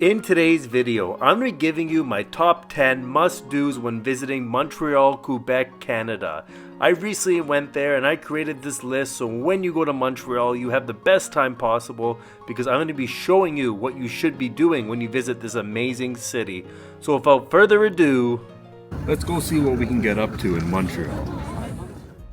In today's video, I'm going to be giving you my top 10 must-dos when visiting Montreal, Quebec, Canada. I recently went there and I created this list so when you go to Montreal, you have the best time possible because I'm going to be showing you what you should be doing when you visit this amazing city. So without further ado, let's go see what we can get up to in Montreal.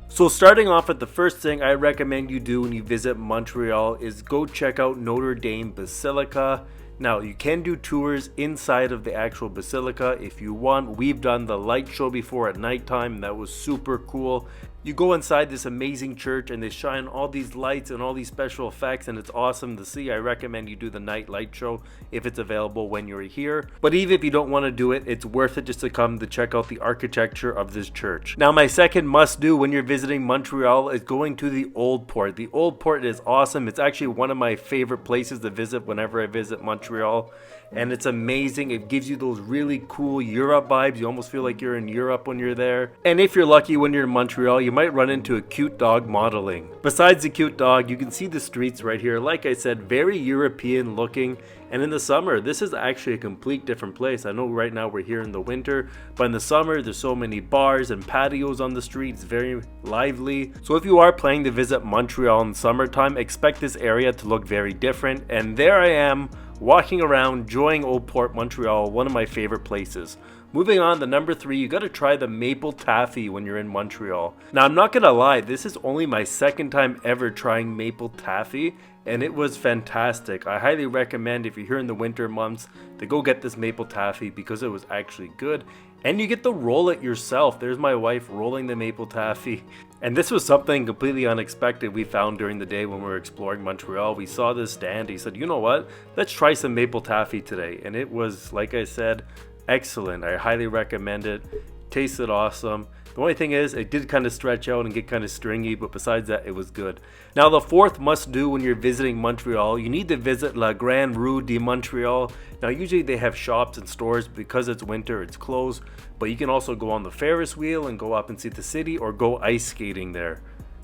So starting off with the first thing I recommend you do when you visit Montreal is go check out Notre Dame Basilica. Now, you can do tours inside of the actual basilica if you want. We've done the light show before at nighttime, and that was super cool. You go inside this amazing church and they shine all these lights and all these special effects, and it's awesome to see. I recommend you do the night light show if it's available when you're here. But even if you don't want to do it, it's worth it just to come to check out the architecture of this church. Now, my second must do when you're visiting Montreal is going to the Old Port. The Old Port is awesome. It's actually one of my favorite places to visit whenever I visit Montreal. And it's amazing. It gives you those really cool Europe vibes. You almost feel like you're in Europe when you're there. And if you're lucky when you're in Montreal, you might run into a cute dog modeling. Besides the cute dog, you can see the streets right here. Like I said, very European looking. And in the summer, this is actually a complete different place. I know right now we're here in the winter, but in the summer, there's so many bars and patios on the streets, very lively. So if you are planning to visit Montreal in summertime, expect this area to look very different. And there I am, walking around, enjoying Old Port Montreal, one of my favorite places. Moving on to number 3, you gotta try the maple taffy when you're in Montreal. Now, I'm not gonna lie, this is only my second time ever trying maple taffy, and it was fantastic. I highly recommend if you're here in the winter months to go get this maple taffy because it was actually good. And you get to roll it yourself. There's my wife rolling the maple taffy. And this was something completely unexpected we found during the day when we were exploring Montreal. We saw this stand. He said, you know what? Let's try some maple taffy today. And it was, like I said, excellent. I highly recommend it. Tasted awesome. The only thing is, it did kind of stretch out and get kind of stringy, but besides that, it was good. Now, the fourth must-do when you're visiting Montreal, you need to visit La Grande Rue de Montreal. Now, usually they have shops and stores. Because it's winter, it's closed, but you can also go on the Ferris wheel and go up and see the city or go ice skating there.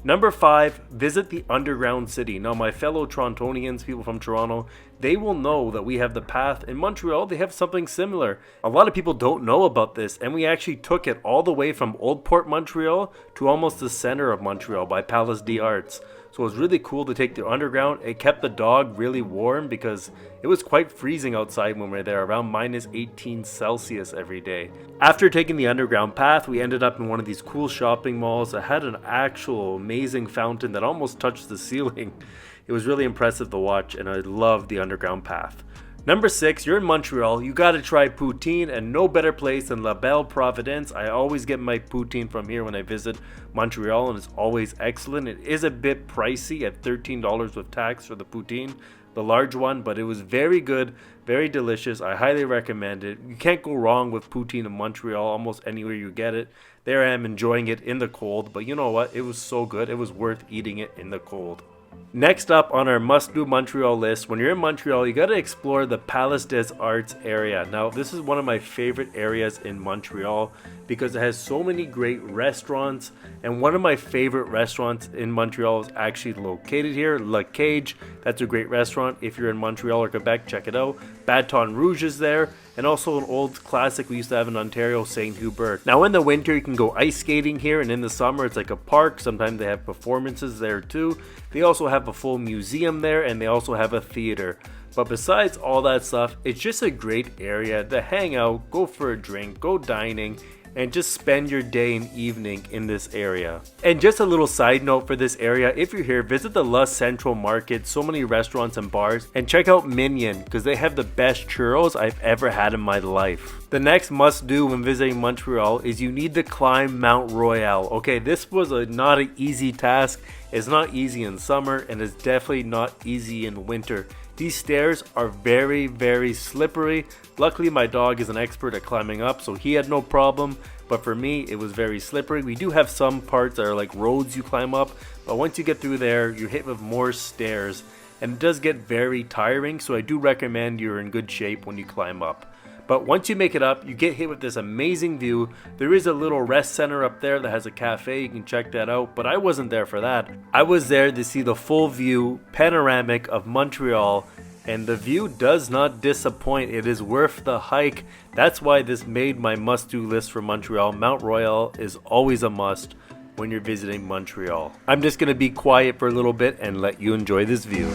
Number 5, visit the underground city. Now, my fellow Torontonians, people from Toronto, they will know that we have the path. In Montreal, they have something similar. A lot of people don't know about this, and we actually took it all the way from Old Port Montreal to almost the center of Montreal by Place des Arts. So it was really cool to take the underground. It kept the dog really warm because it was quite freezing outside when we were there, around minus 18 Celsius every day. After taking the underground path, we ended up in one of these cool shopping malls that had an actual amazing fountain that almost touched the ceiling. It was really impressive to watch, and I loved the underground path. Number 6, you're in Montreal, you gotta try poutine, and no better place than La Belle Providence. I always get my poutine from here when I visit Montreal, and it's always excellent. It is a bit pricey at $13 with tax for the poutine, the large one, but it was very good, very delicious. I highly recommend it. You can't go wrong with poutine in Montreal, almost anywhere you get it. There I am enjoying it in the cold, but you know what? It was so good, it was worth eating it in the cold. Next up on our must-do Montreal list, when you're in Montreal, you got to explore the Place des Arts area. Now, this is one of my favorite areas in Montreal because it has so many great restaurants, and one of my favorite restaurants in Montreal is actually located here, La Cage. That's a great restaurant. If you're in Montreal or Quebec, check it out. Baton Rouge is there, and also an old classic we used to have in Ontario, St. Hubert. Now, in the winter, you can go ice skating here, and in the summer, it's like a park. Sometimes they have performances there too. They also have a full museum there, and they also have a theater. But besides all that stuff, it's just a great area to hang out, go for a drink, go dining, and just spend your day and evening in this area. And just a little side note for this area, if you're here, visit the La Central Market, so many restaurants and bars, and check out Minion because they have the best churros I've ever had in my life. The next must do when visiting Montreal is you need to climb Mount Royal. Okay, this was not an easy task. It's not easy in summer, and it's definitely not easy in winter. These stairs are very, very slippery. Luckily, my dog is an expert at climbing up, so he had no problem. But for me, it was very slippery. We do have some parts that are like roads you climb up, but once you get through there, you're hit with more stairs. And it does get very tiring, so I do recommend you're in good shape when you climb up. But once you make it up, you get hit with this amazing view. There is a little rest center up there that has a cafe. You can check that out, but I wasn't there for that. I was there to see the full view panoramic of Montreal and the view does not disappoint. It is worth the hike. That's why this made my must-do list for Montreal. Mount Royal is always a must when you're visiting Montreal. I'm just gonna be quiet for a little bit and let you enjoy this view.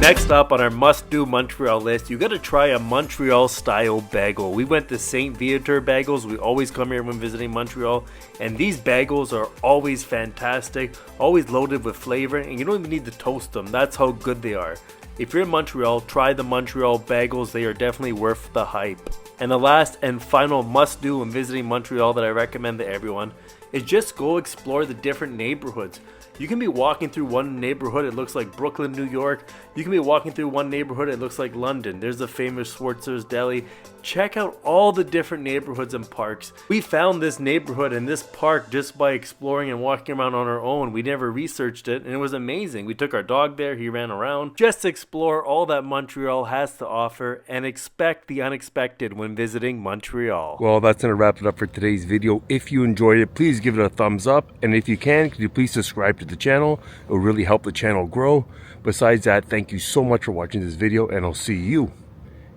Next up on our must-do Montreal list, you gotta try a Montreal-style bagel. We went to St. Viateur Bagels. We always come here when visiting Montreal, and these bagels are always fantastic, always loaded with flavor, and you don't even need to toast them. That's how good they are. If you're in Montreal, try the Montreal bagels. They are definitely worth the hype. And the last and final must-do when visiting Montreal that I recommend to everyone is just go explore the different neighborhoods. You can be walking through one neighborhood, it looks like Brooklyn, New York. You can be walking through one neighborhood, it looks like London. There's the famous Schwartzer's Deli. Check out all the different neighborhoods and parks. We found this neighborhood and this park just by exploring and walking around on our own. We never researched it, and it was amazing. We took our dog there, he ran around. Just explore all that Montreal has to offer and expect the unexpected when visiting Montreal. Well, that's gonna wrap it up for today's video. If you enjoyed it, please give it a thumbs up, and if you can you please subscribe to the channel? It will really help the channel grow. Besides that, thank you so much for watching this video, and I'll see you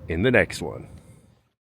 in the next one.